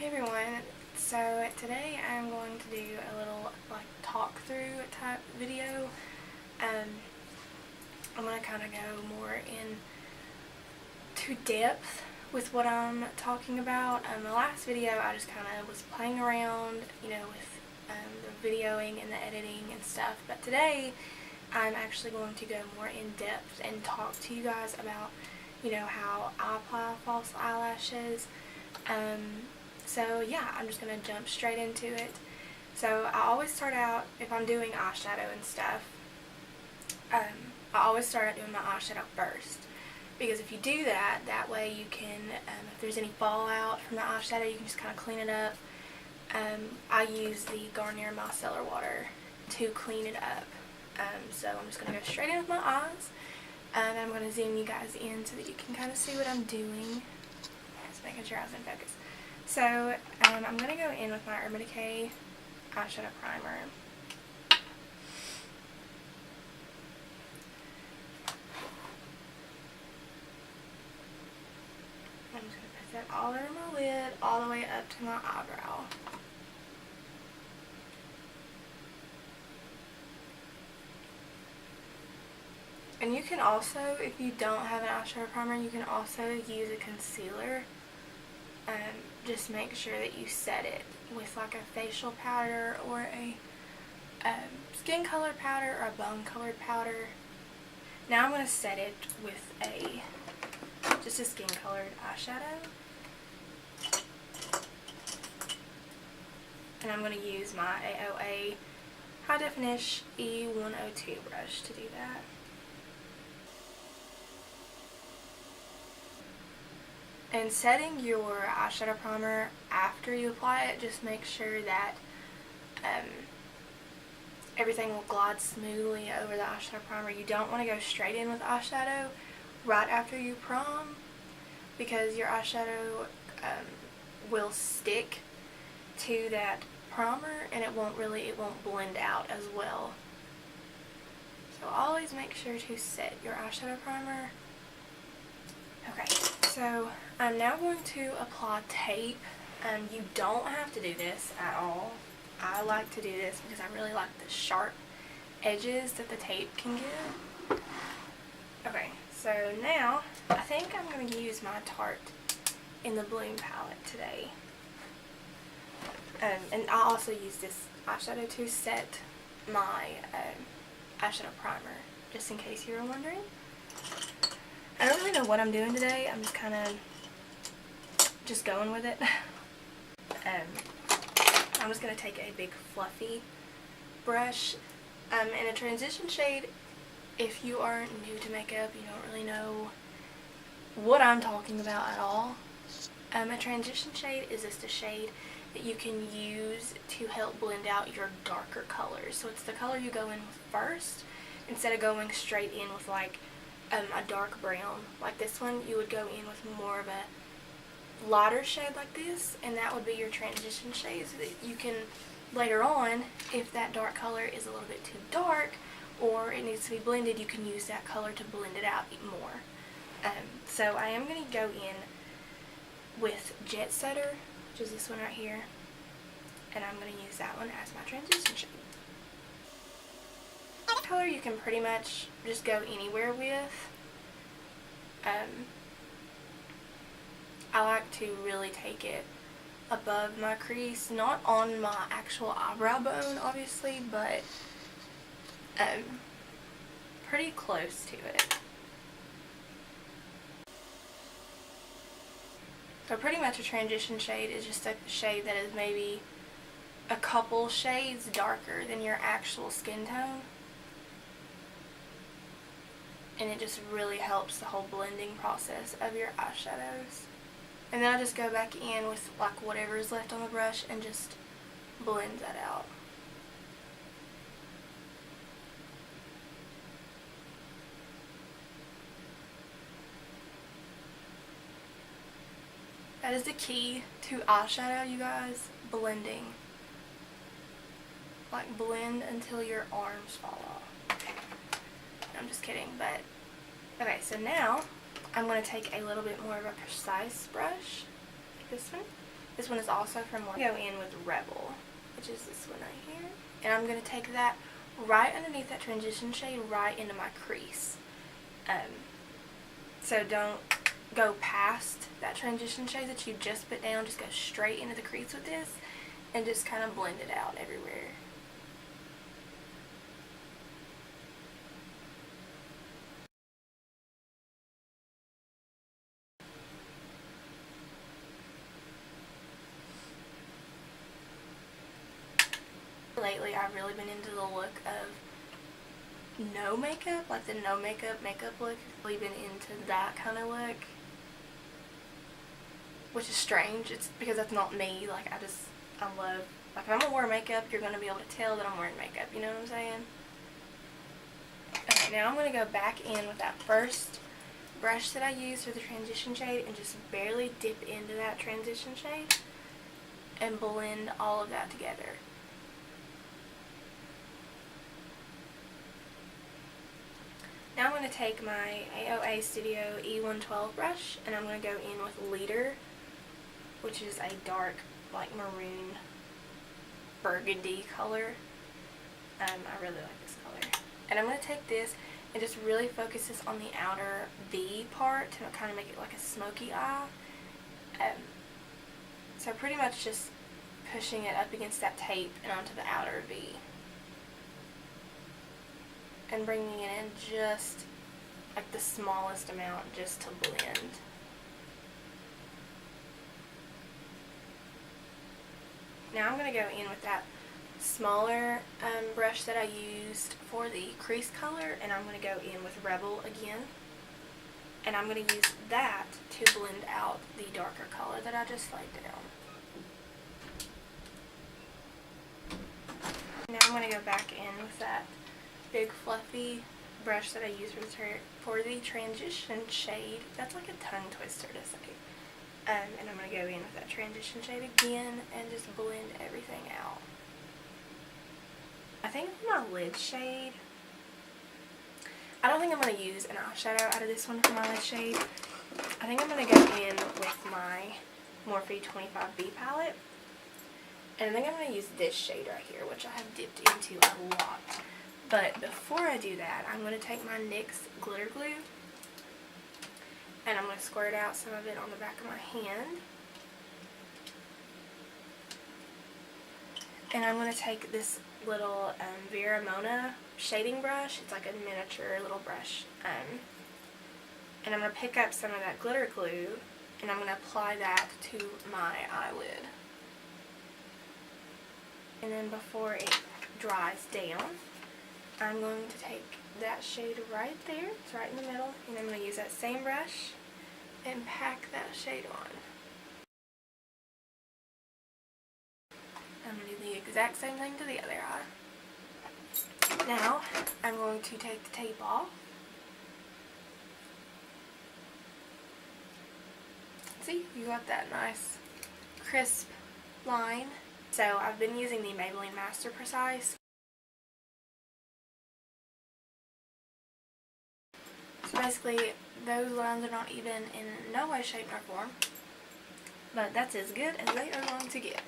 Hey everyone, so today I'm going to do a little talk through type video. I'm going to kind of go more into depth with what I'm talking about. The last video I just kind of was playing around, with the videoing and the editing and stuff, but today I'm actually going to go more in depth and talk to you guys about, how I apply false eyelashes. So yeah, I'm just going to jump straight into it. So I always start out, if I'm doing eyeshadow and stuff, I always start out doing my eyeshadow first. Because if you do that, that way you can, if there's any fallout from the eyeshadow, you can just kind of clean it up. I use the Garnier Micellar Water to clean it up. So I'm just going to go straight in with my eyes. And I'm going to zoom you guys in so that you can kind of see what I'm doing. Just making sure I was in focus. So, I'm going to go in with my Urban Decay eyeshadow primer. I'm just going to put that all over my lid, all the way up to my eyebrow. And you can also, if you don't have an eyeshadow primer, you can also use a concealer. Just make sure that you set it with like a facial powder or a skin colored powder or a bone colored powder. Now I'm going to set it with just a skin colored eyeshadow. And I'm going to use my AOA High Definition E102 brush to do that. And setting your eyeshadow primer after you apply it, just make sure that everything will glide smoothly over the eyeshadow primer. You don't want to go straight in with eyeshadow right after you prime, because your eyeshadow will stick to that primer and it won't blend out as well. So always make sure to set your eyeshadow primer. Okay, so I'm now going to apply tape. You don't have to do this at all. I like to do this because I really like the sharp edges that the tape can give. Okay, so now I think I'm going to use my Tarte in the Bloom palette today. And I also use this eyeshadow to set my eyeshadow primer, just in case you were wondering. I don't really know what I'm doing today. I'm just kind of just going with it. I'm just going to take a big fluffy brush in a transition shade. If you are new to makeup, you don't really know what I'm talking about at all. A transition shade is just a shade that you can use to help blend out your darker colors. So it's the color you go in with first, instead of going straight in with like a dark brown like this one. You would go in with more of a lighter shade like this, and that would be your transition shade, so that you can later on, if that dark color is a little bit too dark or it needs to be blended, you can use that color to blend it out more. So I am going to go in with Jet Setter, which is this one right here, and I'm going to use that one as my transition shade. Color you can pretty much just go anywhere with. I like to really take it above my crease, not on my actual eyebrow bone obviously, but pretty close to it. So pretty much a transition shade is just a shade that is maybe a couple shades darker than your actual skin tone. And it just really helps the whole blending process of your eyeshadows. And then I just go back in with like whatever is left on the brush and just blend that out. That is the key to eyeshadow, you guys. Blending. Like blend until your arms fall off. I'm just kidding, but okay, so now I'm going to take a little bit more of a precise brush, like this one, This one is also from Go in with Rebel, which is this one right here. And I'm going to take that right underneath that transition shade, right into my crease. So don't go past that transition shade that you just put down. Just go straight into the crease with this and just kind of blend it out everywhere. Lately, I've really been into the look of no makeup, like the no makeup look. I've really been into that kind of look, which is strange. It's because that's not me. Like I love, like if I'm gonna wear makeup, you're gonna be able to tell that I'm wearing makeup. You know what I'm saying? Okay, now I'm gonna go back in with that first brush that I used for the transition shade and just barely dip into that transition shade and blend all of that together. Now I'm going to take my AOA Studio E112 brush and I'm going to go in with Leader, which is a dark, like maroon, burgundy color. I really like this color. And I'm going to take this and just really focus this on the outer V part to kind of make it like a smoky eye. So pretty much just pushing it up against that tape and onto the outer V. And bringing it in just like the smallest amount just to blend. Now I'm going to go in with that smaller brush that I used for the crease color, and I'm going to go in with Rebel again. And I'm going to use that to blend out the darker color that I just laid down. Now I'm going to go back in with that big fluffy brush that I used for the transition shade. That's like a tongue twister to say. And I'm going to go in with that transition shade again and just blend everything out. I think for my lid shade, I don't think I'm going to use an eyeshadow out of this one for my lid shade. I think I'm going to go in with my Morphe 25B palette. And I think I'm going to use this shade right here, which I have dipped into a lot. But before I do that, I'm going to take my NYX glitter glue and I'm going to squirt out some of it on the back of my hand. And I'm going to take this little Vera Mona shading brush. It's like a miniature little brush. And I'm going to pick up some of that glitter glue and I'm going to apply that to my eyelid. And then before it dries down, I'm going to take that shade right there, it's right in the middle, and I'm going to use that same brush and pack that shade on. I'm going to do the exact same thing to the other eye. Now, I'm going to take the tape off. See, you got that nice, crisp line. So, I've been using the Maybelline Master Precise. So basically, those lines are not even in no way, shape, nor form. But that's as good as they are going to get.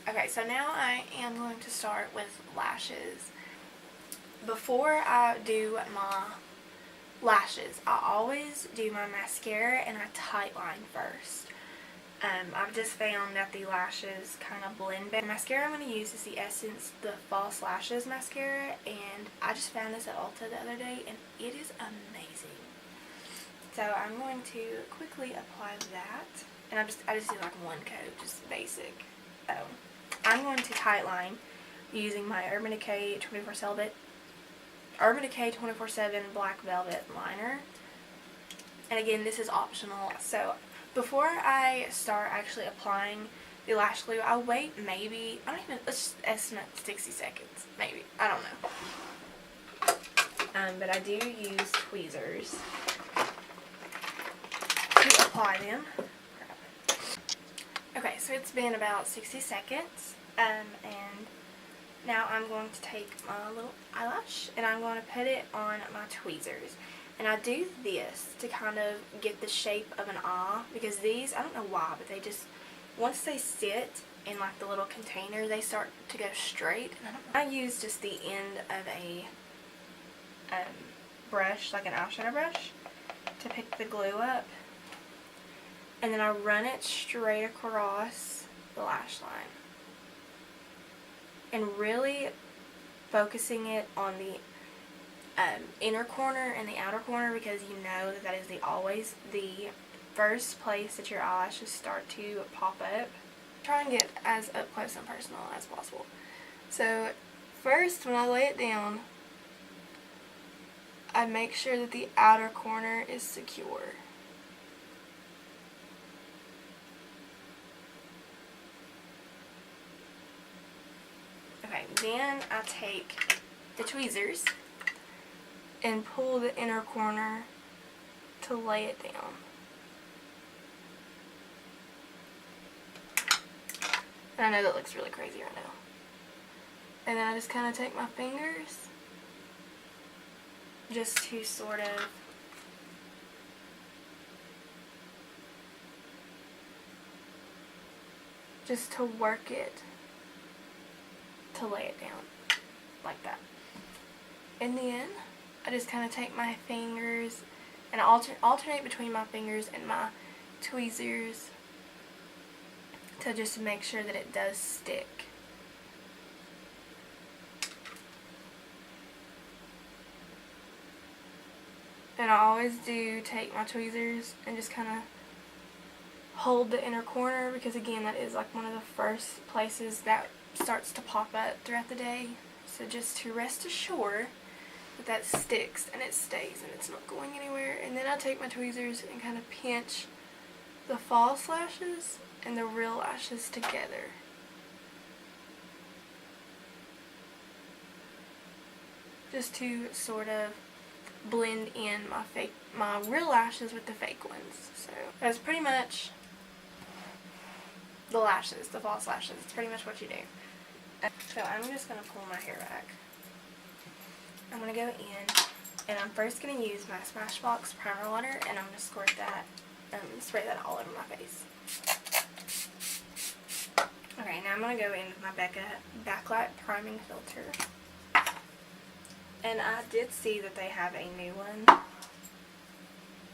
Okay, so now I am going to start with lashes. Before I do my lashes, I always do my mascara and I tightline first. I've just found that the lashes kind of blend better. The mascara I'm going to use is the Essence The False Lashes Mascara, and I just found this at Ulta the other day, and it is amazing. So I'm going to quickly apply that, and I just do like one coat, just basic. So I'm going to tightline using my Urban Decay 24/7 Black Velvet Liner. And again, this is optional. So before I start actually applying the lash glue, I'll wait maybe, let's just estimate 60 seconds, maybe. I don't know. But I do use tweezers to apply them. Okay, so it's been about 60 seconds, and now I'm going to take my little eyelash and I'm going to put it on my tweezers. And I do this to kind of get the shape of an eye, because these, I don't know why, but they just once they sit in like the little container, they start to go straight. And I use just the end of a brush, like an eyeshadow brush, to pick the glue up, and then I run it straight across the lash line, and really focusing it on the inner corner and the outer corner, because you know that is always the first place that your eyelashes start to pop up. Try and get as up close and personal as possible. So first, when I lay it down, I make sure that the outer corner is secure. Okay, then I take the tweezers and pull the inner corner to lay it down. And I know that looks really crazy right now. And then I just kind of take my fingers just to sort of work it to lay it down like that. And then I just kind of take my fingers and alternate between my fingers and my tweezers to just make sure that it does stick. And I always do take my tweezers and just kind of hold the inner corner, because again, that is like one of the first places that starts to pop up throughout the day. So just to rest assured that sticks and it stays and it's not going anywhere. And then I take my tweezers and kind of pinch the false lashes and the real lashes together. Just to sort of blend in my real lashes with the fake ones. So that's pretty much the lashes, the false lashes. It's pretty much what you do. So I'm just going to pull my hair back. I'm going to go in, and I'm first going to use my Smashbox primer water, and I'm going to squirt that, spray that all over my face. Okay, now I'm going to go in with my Becca Backlight Priming Filter. And I did see that they have a new one.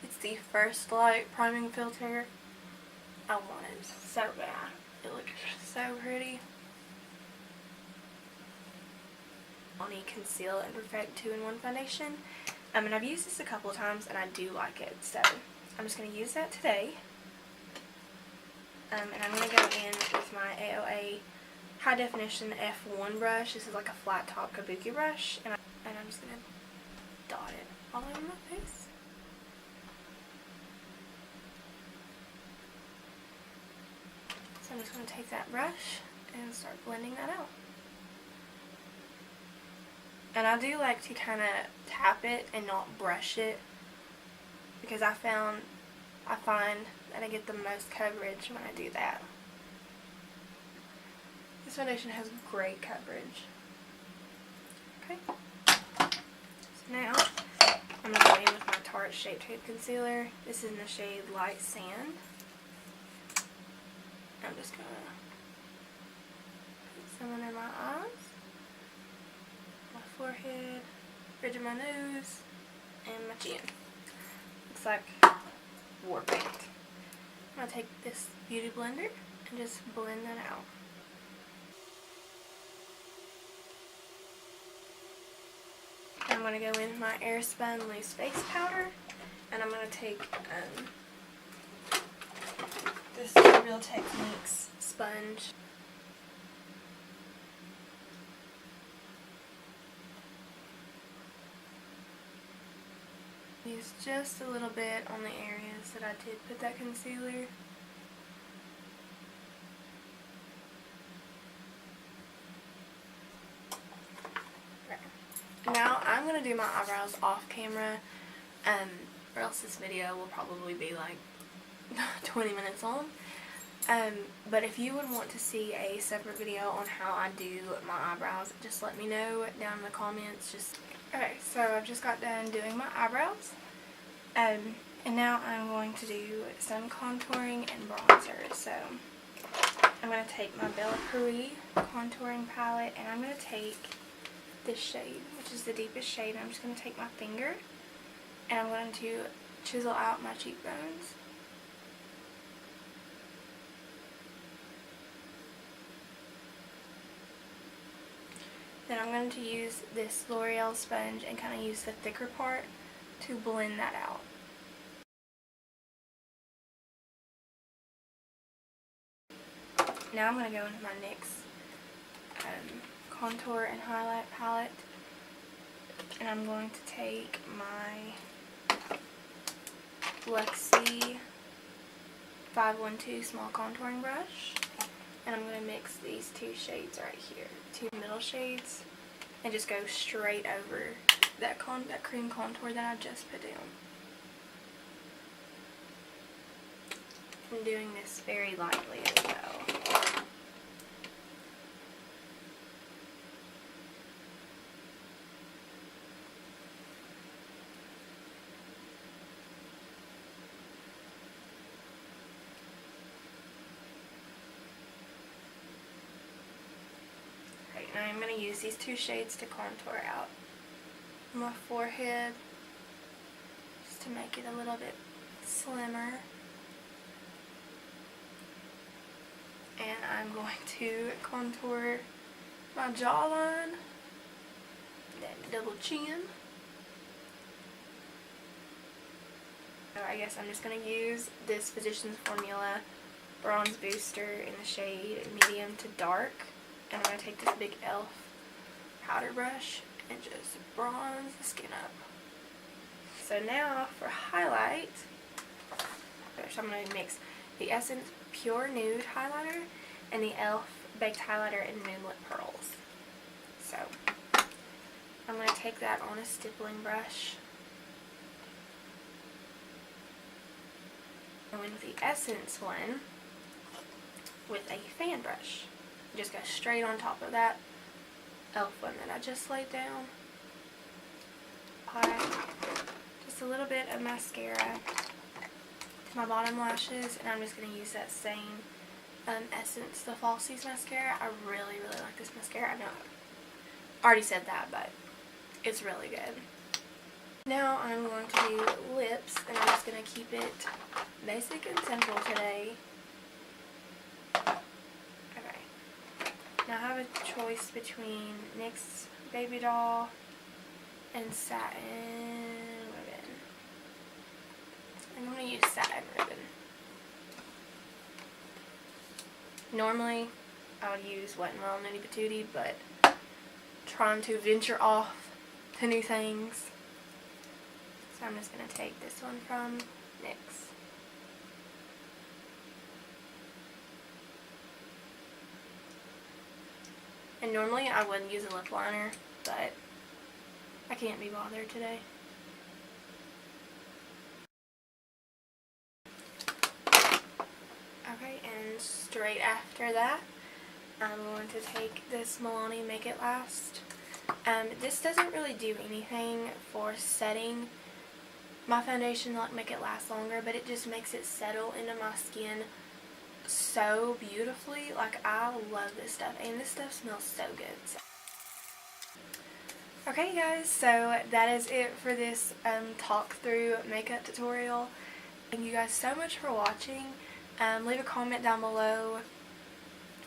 It's the First Light Priming Filter. I want it so bad. It looks so pretty. Only Conceal and Perfect 2-in-1 foundation. And I've used this a couple of times and I do like it. So I'm just going to use that today. And I'm going to go in with my AOA High Definition F1 brush. This is like a flat top kabuki brush. And I'm just going to dot it all over my face. So I'm just going to take that brush and start blending that out. And I do like to kind of tap it and not brush it, because I find that I get the most coverage when I do that. This foundation has great coverage. Okay. So now I'm going to go in with my Tarte Shape Tape Concealer. This is in the shade Light Sand. I'm just going to put some under my eyes, my forehead, bridge of my nose, and my chin. Looks like war paint. I'm going to take this beauty blender and just blend that out. I'm going to go in with my Airspun Loose Face Powder, and I'm going to take this Real Techniques sponge. Use just a little bit on the areas that I did put that concealer. Now I'm going to do my eyebrows off camera, or else this video will probably be like 20 minutes long. But if you would want to see a separate video on how I do my eyebrows, just let me know down in the comments. Okay, so I've just got done doing my eyebrows, and now I'm going to do some contouring and bronzer. So I'm going to take my Bella Puri contouring palette, and I'm going to take this shade, which is the deepest shade. I'm just going to take my finger, and I'm going to chisel out my cheekbones. Then I'm going to use this L'Oreal sponge and kind of use the thicker part to blend that out. Now I'm going to go into my NYX contour and highlight palette, and I'm going to take my Luxie 512 small contouring brush, and I'm going to mix these two shades right here, two middle shades, and just go straight over that cream contour that I just put down. I'm doing this very lightly as well. Now I'm going to use these two shades to contour out my forehead, just to make it a little bit slimmer. And I'm going to contour my jawline, that double chin. So I guess I'm just going to use this Physicians Formula Bronze Booster in the shade medium to dark. And I'm going to take this big e.l.f. powder brush and just bronze the skin up. So now for highlight, I'm going to mix the Essence Pure Nude Highlighter and the e.l.f. Baked Highlighter in Moonlit Pearls. So I'm going to take that on a stippling brush. And with the Essence one, with a fan brush. Just go straight on top of that e.l.f. one that I just laid down. Apply just a little bit of mascara to my bottom lashes, and I'm just going to use that same Essence The Falsies mascara. I really, really like this mascara. I know I already said that, but it's really good. Now I'm going to do lips, and I'm just going to keep it basic and simple today. Now I have a choice between NYX Baby Doll and Satin Ribbon. I'm going to use Satin Ribbon. Normally I would use Wet n Wild Nitty Patootie, but trying to venture off to new things. So I'm just going to take this one from NYX. And normally I wouldn't use a lip liner, but I can't be bothered today. Okay, and straight after that, I'm going to take this Milani Make It Last. This doesn't really do anything for setting my foundation, like make it last longer, but it just makes it settle into my skin so beautifully. Like, I love this stuff, and this stuff smells so good. Okay guys, so that is it for this talk through makeup tutorial. Thank you guys so much for watching. Leave a comment down below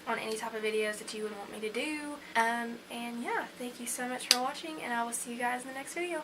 on any type of videos that you would want me to do. And yeah, thank you so much for watching, and I will see you guys in the next video.